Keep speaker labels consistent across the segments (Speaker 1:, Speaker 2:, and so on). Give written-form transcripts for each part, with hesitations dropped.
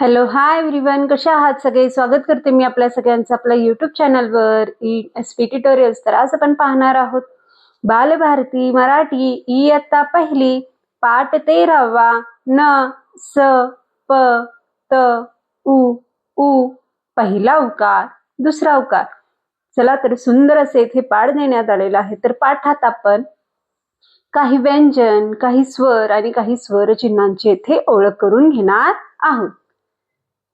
Speaker 1: Hello hi everyone, कशा आहात सगळे. स्वागत करते मी आपल्या सगळ्यांचं आपल्या युट्यूब चॅनलवर ESP ट्युटोरियल्स. तर आज आपण पाहणार आहोत बालभारती मराठी इयत्ता पहिली पाठ 13वा न स प त उ उ. पहिला उकार, दुसरा उकार. चला तर सुंदर असे इथे पाठ देण्यात आलेला आहे. तर पाठात आपण काही व्यंजन, काही स्वर आणि काही स्वर चिन्हांची इथे ओळख करून घेणार आहोत.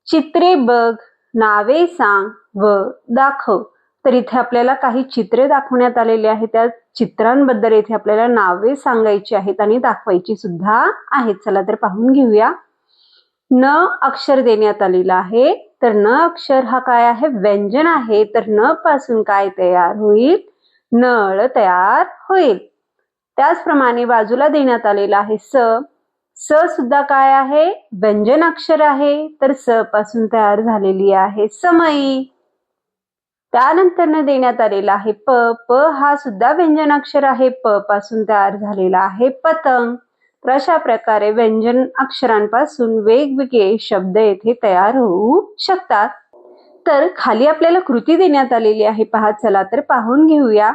Speaker 1: चित्रे बघ, नावे सांग व दाखव. तर इथे आपल्याला काही चित्रे दाखवण्यात आलेली आहेत. त्या चित्रांबद्दल इथे आपल्याला नावे सांगायची आहेत आणि दाखवायची सुद्धा आहेत. चला तर पाहून घेऊया. न अक्षर देण्यात आलेला आहे. तर न अक्षर हा काय आहे? व्यंजन आहे. तर न पासून काय तयार होईल? नळ तयार होईल. त्याचप्रमाणे बाजूला देण्यात आलेला आहे स सुद्धा काय आहे? व्यंजन अक्षर आहे. तर स पासून तयार झालेली आहे समई. त्यानंतर देण्यात आलेला आहे प हा सुद्धा व्यंजन अक्षर आहे. प पासून तयार झालेला आहे पतंग. तर अशा प्रकारे व्यंजन अक्षरांपासून वेगवेगळे शब्द येथे तयार होऊ शकतात. तर खाली आपल्याला कृती देण्यात आलेली आहे. पहा, चला तर पाहून घेऊया.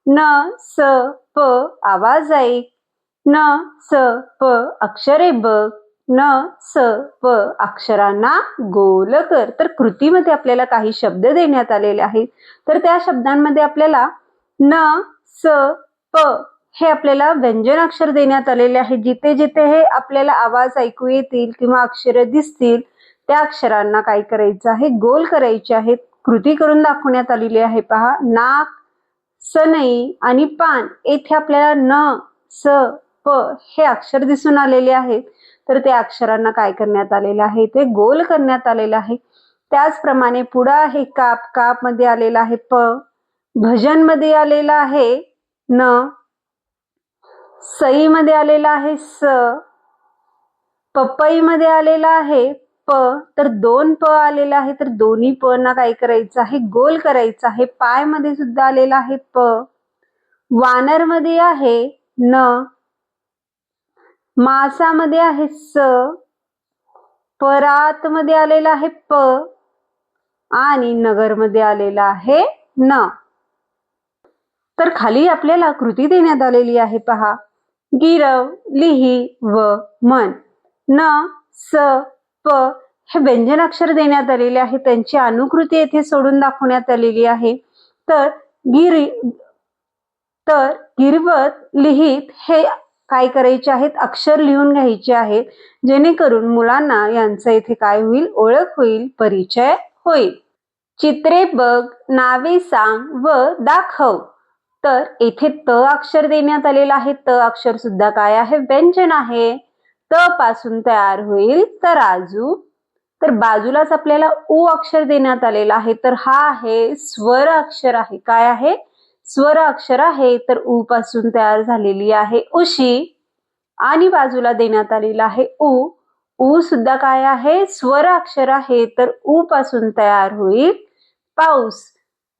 Speaker 1: न स प आवाज ऐक, न स प अक्षरे बघ, न स प अक्षरांना गोल कर. तर कृतीमध्ये आपल्याला काही शब्द देण्यात आलेले आहेत. तर त्या शब्दांमध्ये आपल्याला न स प हे आपल्याला व्यंजन अक्षर देण्यात आलेले आहे. जिथे जिथे हे आपल्याला आवाज ऐकू येतील किंवा अक्षरे दिसतील त्या अक्षरांना काय करायचं आहे? गोल करायचे आहेत. कृती करून दाखवण्यात आलेली आहे. पहा, नाक, सनई आणि पान येथे आपल्याला न स प हे अक्षर दिसून आलेले आहेत. तर त्या अक्षरांना काय करण्यात आलेलं आहे? ते गोल करण्यात आलेलं आहे. त्याचप्रमाणे पुढे आहे काप. काप मध्ये आलेला आहे प. भजन मध्ये आलेला आहे न. सई मध्ये आलेला आहे स. पपई मध्ये आलेला आहे प. तर दोन प आलेला आहे. तर दोन्ही प ना काय करायचं आहे? गोल करायचं आहे. पाय मध्ये सुद्धा आलेला आहे प. वानर मध्ये आहे न. मासामध्ये आहे स. परात मध्ये आलेला आहे प. आणि नगर मध्ये आलेला आहे न. तर खाली आपल्याला कृती देण्यात आलेली आहे. पहा, गिरव, लिही व म्हण. न स प हे व्यंजन अक्षर देण्यात आलेले आहे. त्यांची अनुकृती येथे सोडून दाखवण्यात आलेली आहे. तर गिरवत, लिहित हे काय करायचे आहेत? अक्षर लिहून घ्यायचे आहेत. जेणेकरून मुलांना यांचं इथे काय होईल? ओळख होईल, परिचय होईल. चित्रे बघ, नावे सांग व दाखव. तर येथे त अक्षर देण्यात आलेला आहे. त अक्षर सुद्धा काय आहे? व्यंजन आहे. त पासून तयार होईल तराजू. तर बाजूलाच आपल्याला उ अक्षर देण्यात आलेला आहे. तर हा आहे स्वर अक्षर आहे. काय आहे? स्वर अक्षर आहे. तर उ पासून तयार झालेली आहे उशी. आणि बाजूला देण्यात आलेला आहे उ. उ सुद्धा काय आहे? स्वर अक्षर आहे. तर उ पासून तयार होईल पाऊस.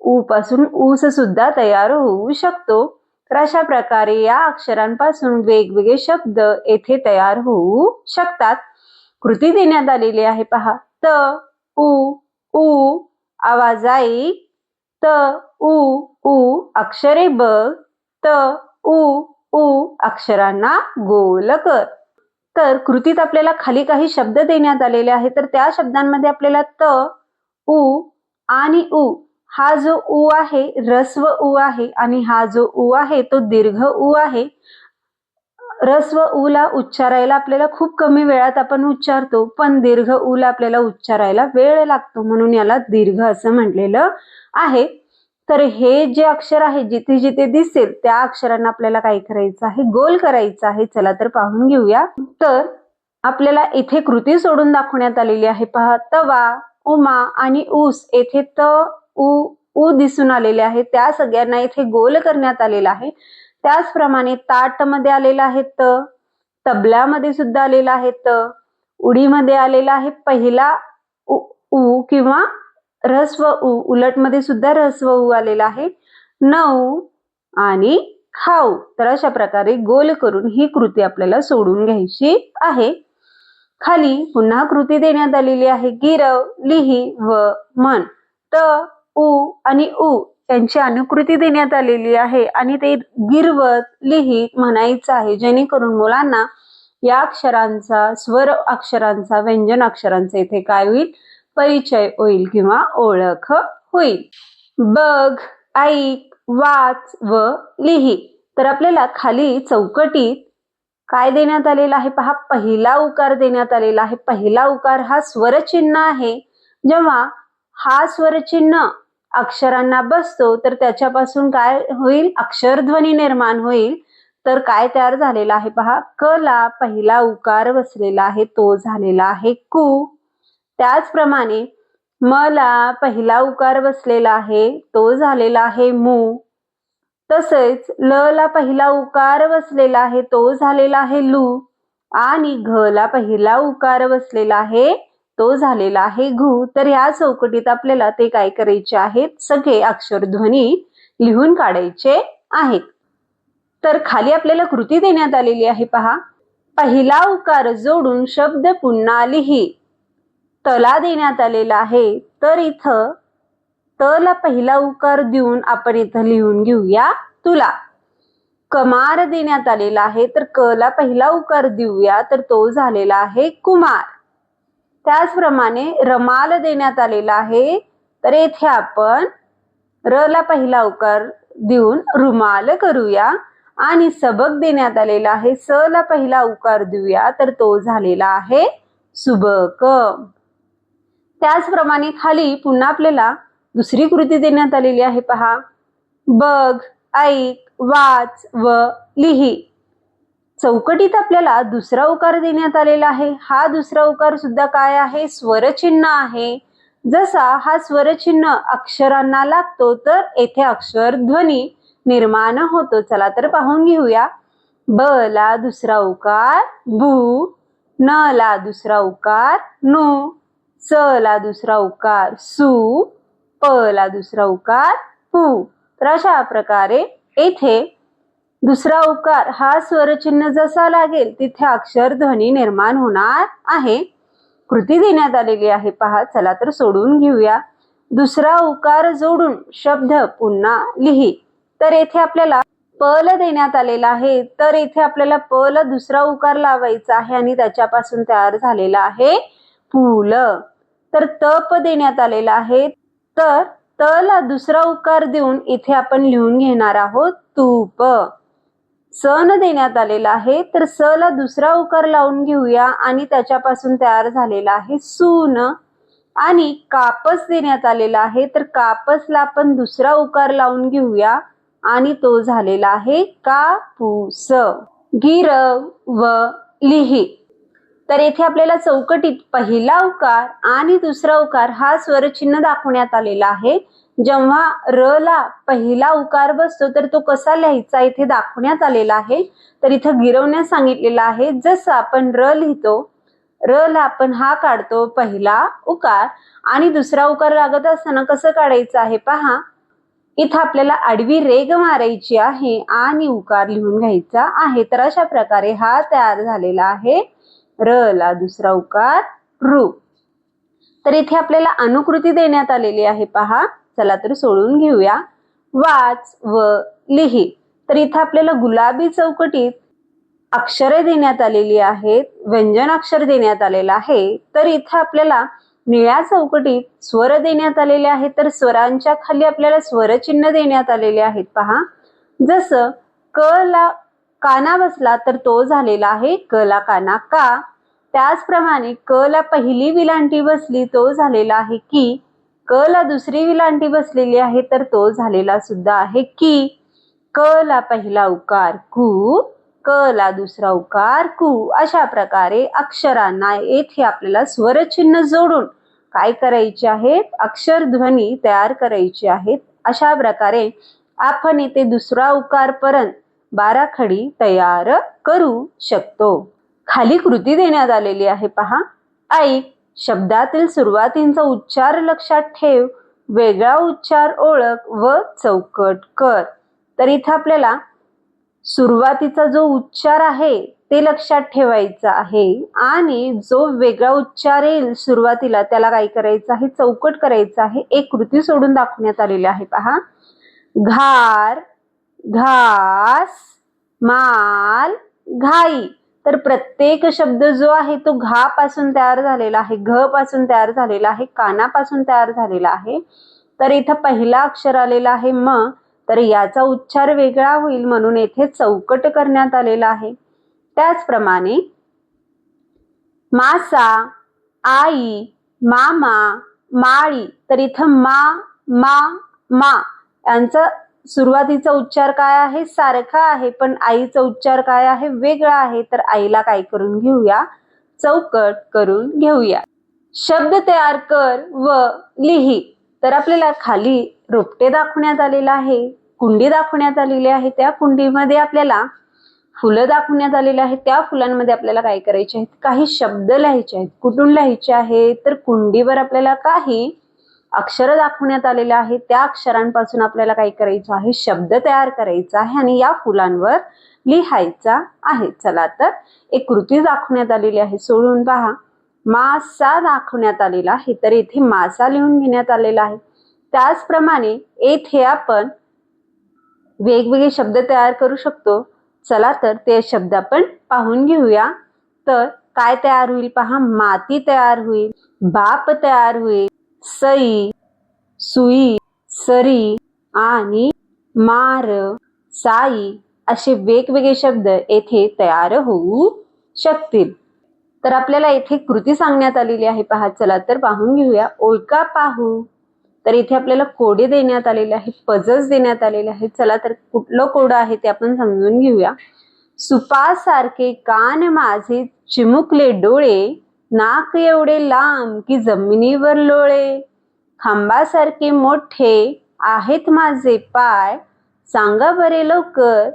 Speaker 1: उ पासून ऊस सुद्धा तयार होऊ शकतो. तर अशा प्रकारे या अक्षरांपासून वेगवेगळे शब्द येथे तयार होऊ शकतात. कृती देण्यात आलेली आहे. पहा, त उ उ आवाज ऐक, त उ उ अक्षरे बघ, त उ उ अक्षरांना गोल कर. तर कृतीत आपल्याला खाली काही शब्द देण्यात आलेले आहेत. तर त्या शब्दांमध्ये आपल्याला त, उ आणि उ हा जो उ आहे रस्व उ आहे आणि हा जो उ आहे तो दीर्घ उ आहे. रस्व उ ला उच्चारायला आपल्याला खूप कमी वेळात आपण उच्चारतो, पण दीर्घ उ ला आपल्याला उच्चारायला वेळ लागतो, म्हणून याला दीर्घ असं म्हटलेलं आहे. तर हे जे अक्षर आहे जिथे जिथे दिसेल त्या अक्षरांना आपल्याला काय करायचं आहे? गोल करायचं आहे. चला तर पाहून घेऊया. तर आपल्याला इथे कृती सोडून दाखवण्यात आलेली आहे. पहा, तवा, उमा आणि ऊस येथे त उ दिसून आलेले आहे. त्या सगळ्यांना इथे गोल करण्यात आलेला आहे. त्याचप्रमाणे ताट मध्ये आलेला आहे त. तबल्यामध्ये सुद्धा आलेला आहे त. उडीमध्ये आलेला आहे पहिला उ किंवा ऱ्हस्व उ. उलट मध्ये सुद्धा ऱ्हस्व उ आलेला आहे. नऊ आणि खाऊ. तर अशा प्रकारे गोल करून ही कृती आपल्याला सोडून घ्यायची आहे. खाली पुन्हा कृती देण्यात आलेली आहे. गिरव, लिही व म्हण. त, उ आणि उ यांची अनुकृती देण्यात आलेली आहे आणि ते गिरवत, लिहित म्हणायचं आहे, जेणेकरून मुलांना या अक्षरांचा, स्वर अक्षरांचा, व्यंजन अक्षरांचा इथे काय होईल, परिचय होईल किंवा ओळख होईल. बघ, ऐक, वाच व लिही. तर आपल्याला खाली चौकटीत काय देण्यात आलेला आहे पहा, पहिला उकार देण्यात आलेला आहे. पहिला उकार हा स्वरचिन्ह आहे. जेव्हा हा स्वरचिन्ह अक्षरांना बसतो तर त्याच्यापासून काय होईल, अक्षरध्वनी निर्माण होईल. तर काय तयार झालेला आहे पहा, क ला पहिला उकार बसलेला आहे, तो झालेला आहे कु. त्याचप्रमाणे म ला पहिला उकार बसलेला आहे, तो झालेला आहे मु. तसेच ल ला पहिला उकार बसलेला आहे, तो झालेला आहे लू. आणि घ ला पहिला उकार बसलेला आहे, तो झालेला आहे घु. तर ह्या चौकटीत आपल्याला ते काय करायचे आहेत, सगळे अक्षरध्वनी लिहून काढायचे आहेत. तर खाली आपल्याला कृती देण्यात आलेली आहे पहा, पहिला उकार जोडून शब्द पुन्हा लिही. तला देण्यात आलेला आहे. तर इथं त ला पहिला उकार देऊन आपण इथं लिहून घेऊया तुला. कमार देण्यात आलेला आहे, तर क ला पहिला उकार देऊया, तर तो झालेला आहे कुमार. त्याचप्रमाणे रमाल देण्यात आलेला आहे, तर येथे आपण र ला पहिला उकार देऊन रुमाल करूया. आणि सबक देण्यात आलेला आहे, स ला पहिला उकार देऊया, तर तो झालेला आहे सुबक. त्याचप्रमाणे खाली पुन्हा आपल्याला दुसरी कृती देण्यात आलेली आहे पहा, बघ, ऐक, वाच व लिही. चौकटीत आपल्याला दुसरा उकार देण्यात आलेला आहे. हा दुसरा उकार सुद्धा काय आहे, स्वरचिन्ह आहे. जसा हा स्वरचिन्ह अक्षरांना लागतो तर येथे अक्षर ध्वनी निर्माण होतो. चला तर पाहून घेऊया. ब ला दुसरा उकार बु, न ला दुसरा उकार नु, स ला दुसरा उकार सु, प ला दुसरा उकार पु. तर अशा प्रकारे येथे दुसरा उकार हा स्वरचिन्ह जसा लागेल तिथे अक्षर ध्वनी निर्माण होणार आहे. कृती देण्यात आलेली आहे पहा. चला तर सोडून घेऊया. दुसरा उकार जोडून शब्द पुन्हा लिही. तर येथे आपल्याला प ल देण्यात आलेला आहे, तर इथे आपल्याला प ला दुसरा उकार लावायचा आहे आणि त्याच्यापासून तयार झालेला आहे फूल. तर तप देण्यात आलेला आहे, तर त ला दुसरा उकार देऊन इथे आपण लिहून घेणार आहोत तूप. सन देण्यात आलेला आहे, तर स ला दुसरा उकार लावून घेऊया आणि त्याच्यापासून तयार झालेला आहे सून. आणि कापस देण्यात आलेला आहे, तर कापसला आपण दुसरा उकार लावून घेऊया आणि तो झालेला आहे कापूस. गिरव व लिही. तर येथे आपल्याला चौकटीत पहिला उकार आणि दुसरा उकार हा स्वरचिन्ह दाखवण्यात आलेला आहे. जेव्हा र ला पहिला उकार बसतो तर तो कसा लिहायचा इथे दाखवण्यात आलेला आहे. तर इथं गिरवण्यास सांगितलेलं आहे. जसं आपण र लिहितो, र ला आपण हा काढतो पहिला उकार आणि दुसरा उकार लागत असताना कसं काढायचं आहे पहा. इथं आपल्याला आडवी रेघ मारायची आहे आणि उकार लिहून घ्यायचा आहे. तर अशा प्रकारे हा तयार झालेला आहे र ला दुसरा उकार रू. तर इथे आपल्याला अनुकृती देण्यात आलेली आहे पहा. चला तर सोडून घेऊया. वाच व लिही. तर इथं आपल्याला गुलाबी चौकटीत अक्षरे देण्यात आलेली आहेत, व्यंजन अक्षर देण्यात आलेलं आहे. तर इथं आपल्याला निळ्या चौकटीत स्वर देण्यात आलेले आहेत, तर स्वरांच्या खाली आपल्याला स्वरचिन्ह देण्यात आलेले आहेत पहा. जसं क ला काना बसला तर तो झालेला आहे क ला काना का. त्याचप्रमाणे क ला पहिली विलांटी बसली तो झालेला आहे की. क ला दुसरी विलांटी बसलेली आहे तर तो झालेला सुद्धा आहे की. क ला पहिला उकार कु, क ला दुसरा उकार कु. अशा प्रकारे अक्षरांना येथे आपल्याला स्वरचिन्ह जोडून काय करायचे आहेत, अक्षरध्वनी तयार करायची आहेत. अशा प्रकारे आपण इथे दुसरा उकार पर्यंत 12 खडी तयार करू शकतो. खाली कृती देण्यात आलेली आहे पहा. ऐक, शब्दातील सुरुवातींचा उच्चार लक्षात ठेव, वेगळा उच्चार ओळख व चौकट कर. तर इथं आपल्याला सुरुवातीचा जो उच्चार आहे ते लक्षात ठेवायचं आहे आणि जो वेगळा उच्चार येईल सुरुवातीला त्याला काय करायचं आहे, चौकट करायचं आहे. एक कृती सोडून दाखवण्यात आलेली आहे पहा. घार, घास, माल, घाई. तर प्रत्येक शब्द जो आहे तो घा पासून तयार झालेला आहे, घ पासून तयार झालेला आहे, कानापासून तयार झालेला आहे. तर इथं पहिला अक्षर आलेला आहे म, तर याचा उच्चार वेगळा होईल म्हणून येथे चौकट करण्यात आलेला आहे. त्याचप्रमाणे मासा, आई, मामा, माळी. तर इथं मा, मा यांचा सुरुवातीचा उच्चार काय आहे, सारखा आहे, पण आईचा उच्चार काय आहे, वेगळा आहे. तर आईला काय करून घेऊया, चौकट करून घेऊया. शब्द तयार कर व लिही. तर आपल्याला खाली रोपटे दाखवण्यात आलेलं आहे, कुंडी दाखवण्यात आलेली आहे. त्या कुंडीमध्ये आपल्याला फुलं दाखवण्यात आलेली आहेत. त्या फुलांमध्ये आपल्याला काय करायचे आहेत, काही शब्द लिहायचे आहेत. कुठून लिहायचे आहेत, तर कुंडीवर आपल्याला काही अक्षर दाखवण्यात आलेले आहेत. त्या अक्षरांपासून आपल्याला काय करायचं आहे, शब्द तयार करायचा आहे आणि या फुलांवर लिहायचा आहे. चला तर एक कृती दाखवण्यात आलेली आहे, सोडून पहा. मासा दाखवण्यात आलेला आहे, तर इथे मासा लिहून घेण्यात आलेला आहे. त्याचप्रमाणे येथे आपण वेगवेगळे शब्द तयार करू शकतो. चला तर ते शब्द आपण पाहून घेऊया. तर काय तयार होईल पहा, माती तयार होईल, बाप तयार होईल, सई, सुई, सरी आणि मार, साई असे वेगवेगळे शब्द येथे तयार होऊ शकतील. तर आपल्याला येथे कृती सांगण्यात आलेली आहे पहा. चला तर पाहून घेऊया. ओळखा पाहू. तर इथे आपल्याला कोडे देण्यात आलेले आहेत, पजल्स देण्यात आलेले आहेत. चला तर कुठलं कोड आहे ते आपण समजून घेऊया. सुपासारखे कान माझे, चिमुकले डोळे, नाक एवढे लांब की जमिनीवर लोळे, खांबासारखे मोठे आहेत माझे पाय, सांगा बरे लवकर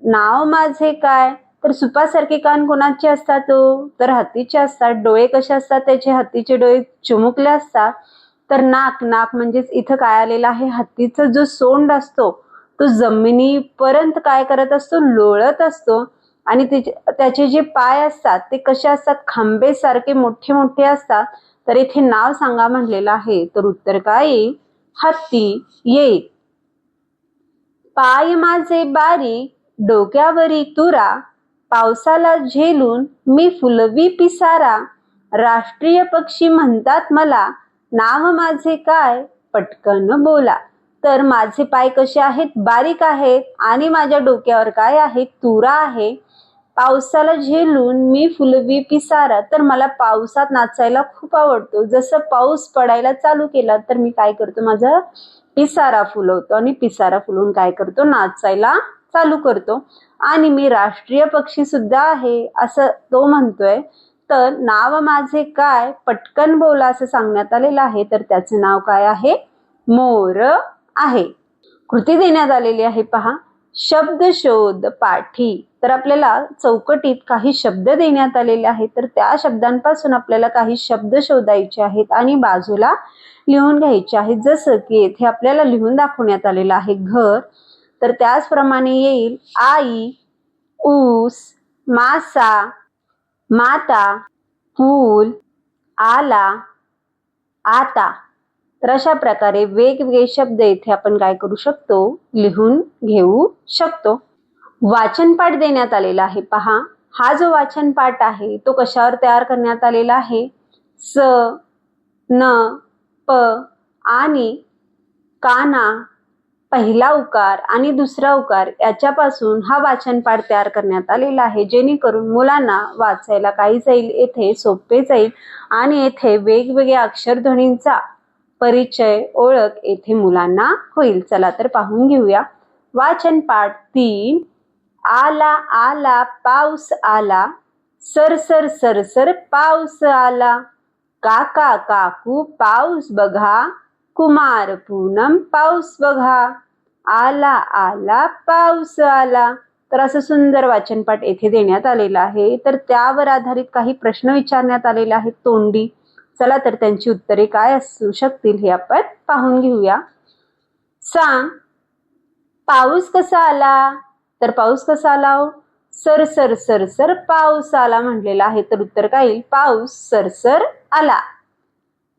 Speaker 1: नाव माझे काय. तर सुपासारखे कान कोणाचे असतात, तर हत्तीचे असतात. डोळे कसे असतात त्याचे, हत्तीचे डोळे चिमुकले असतात. तर नाक, नाक म्हणजेच इथं काय आलेलं आहे, हत्तीचा जो सोंड असतो तो जमिनीपर्यंत काय करत असतो, लोळत असतो. आणि त्याचे जे पाय असतात ते कसे असतात, खांबेसारखे मोठे मोठे असतात. तर इथे नाव सांगा म्हणलेलं आहे, तर उत्तर काय येईल, हत्ती येईल. पाय माझे बारीक, डोक्यावरी तुरा, पावसाला झेलून मी फुलवी पिसारा, राष्ट्रीय पक्षी म्हणतात मला, नाव माझे काय, पटकन बोला. तर माझे पाय कसे आहेत, बारीक आहेत आणि माझ्या डोक्यावर काय आहे, तुरा आहे. पावसाला झेलून मी फुलवी पिसारा, तर मला पावसात नाचायला खूप आवडतो. जसं पाऊस पडायला चालू केला तर मी काय करतो, माझा पिसारा फुलवतो आणि पिसारा फुलवून काय करतो, नाचायला चालू करतो. आणि मी राष्ट्रीय पक्षी सुद्धा आहे असं तो म्हणतोय. तर नाव माझे काय, पटकन बोला असं सांगण्यात आलेलं आहे. तर त्याचे नाव काय आहे, मोर आहे. कृती देण्यात आलेली आहे पहा. शब्द शोध पाठी. तर आपल्याला चौकटीत काही शब्द देण्यात आलेले आहेत, तर त्या शब्दांपासून आपल्याला काही शब्द शोधायचे आहेत आणि बाजूला लिहून घ्यायचे आहेत. जसं की येथे आपल्याला लिहून दाखवण्यात आलेलं आहे घर. तर त्याचप्रमाणे येईल आई, ऊस, मासा, माता, फूल, आला, आता. तर अशा प्रकारे वेगवेगळे शब्द इथे आपण काय करू शकतो, लिहून घेऊ शकतो. वाचन पाठ देण्यात आलेला आहे पहा. हा जो वाचन पाठ आहे तो कशावर तयार करण्यात आलेला आहे, स, न, प आणि काना, पहिला उकार आणि दुसरा उकार याच्यापासून हा वाचन पाठ तयार करण्यात आलेला आहे, जेणेकरून मुलांना वाचायला काय जाईल, येथे सोपे जाईल आणि येथे वेगवेगळ्या अक्षरध्वनींचा परिचय, ओळख येथे मुलांना होईल. चला तर पाहून घेऊया. वाचन पाठ 3. आला आला पाऊस आला, सर सर सर सर पाऊस आला, काका काकू पाऊस बघा, कुमार पूनम पाऊस बघा, आला आला पाऊस आला. तर असं सुंदर वाचनपाठ येथे देण्यात आलेला आहे. तर त्यावर आधारित काही प्रश्न विचारण्यात आलेले आहेत तोंडी. चला तर त्यांची उत्तरे काय असू शकतील हे आपण पाहून घेऊया. सांग पाऊस कसा आला, तर पाऊस कसा आला, सरसर सरसर पाऊस आला म्हटलेला आहे, तर उत्तर काय येईल? पाऊस सरसर आला.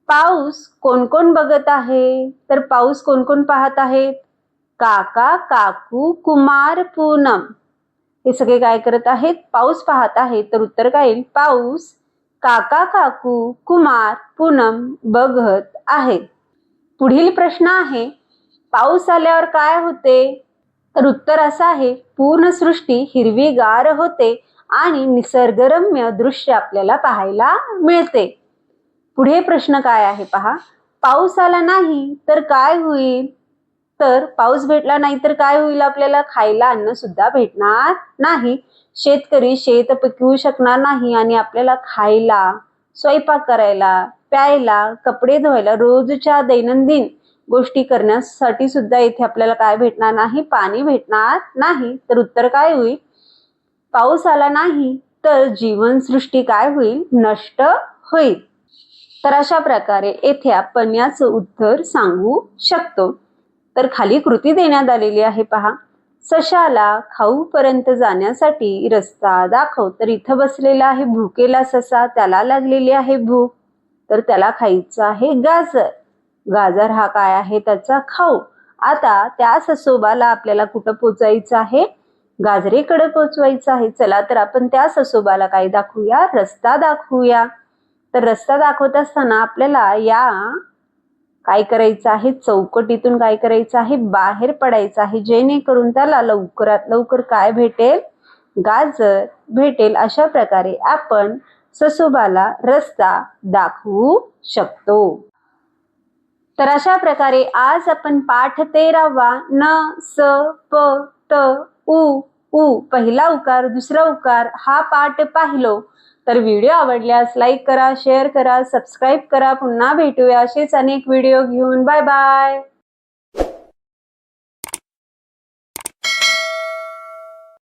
Speaker 1: पाऊस कोण कोण बघत आहे? तर पाऊस कोण कोण पाहत आहेत? काका, काकू, कुमार, पूनम हे सगळे काय करत आहेत? पाऊस पाहत आहेत. तर उत्तर काय येईल? पाऊस काका, काकू, कुमार, पूनम बघत आहेत. पुढील प्रश्न आहे, पाऊस आल्यावर काय होते? तर उत्तर असं आहे, पूर्ण सृष्टी हिरवीगार होते आणि निसर्गरम्य दृश्य आपल्याला पाहायला मिळते. पुढे प्रश्न काय आहे पहा, पाऊस आला नाही तर काय होईल? तर पाऊस भेटला नाही तर काय होईल? आपल्याला खायला अन्न सुद्धा भेटणार नाही. शेतकरी शेत पिकवू शकणार नाही आणि आपल्याला खायला, स्वयंपाक करायला, प्यायला, कपडे धुवायला, रोजच्या दैनंदिन गोष्टी करण्यासाठी सुद्धा इथे आपल्याला काय भेटणार नाही? पाणी भेटणार नाही. तर उत्तर काय होईल? पाऊस आला नाही तर जीवनसृष्टी काय होईल? नष्ट होईल. तर अशा प्रकारे येथे आपण याचं उत्तर सांगू शकतो. तर खाली कृती देण्यात आलेली आहे पहा. सशाला खाऊपर्यंत जाण्यासाठी रस्ता दाखव. तर इथं बसलेला आहे भुकेला ससा, त्याला लागलेली आहे भूक, तर त्याला खायचं आहे गाजर. गाजर हा काय आहे? त्याचा खाऊ. आता त्या ससोबाला आपल्याला कुठं पोचायचं आहे? गाजरेकडे पोचवायचं आहे. चला तर आपण त्या ससोबाला काय दाखवूया? रस्ता दाखवूया. तर रस्ता दाखवत असताना आपल्याला या काय करायचं आहे? चौकटीतून काय करायचं आहे? बाहेर पडायचं आहे, जेणेकरून त्याला लवकरात लवकर काय भेटेल? गाजर भेटेल. अशा प्रकारे आपण ससोबाला रस्ता दाखवू शकतो. तर अशा प्रकारे आज आपण पाठ 13वा न स प त उ उ पहिला उकार, दुसरा उकार हा पाठ पाहिलो. तर व्हिडिओ आवडल्यास लाईक करा, शेअर करा, सबस्क्राईब करा. पुन्हा भेटूया असेच अनेक व्हिडिओ घेऊन. Bye bye.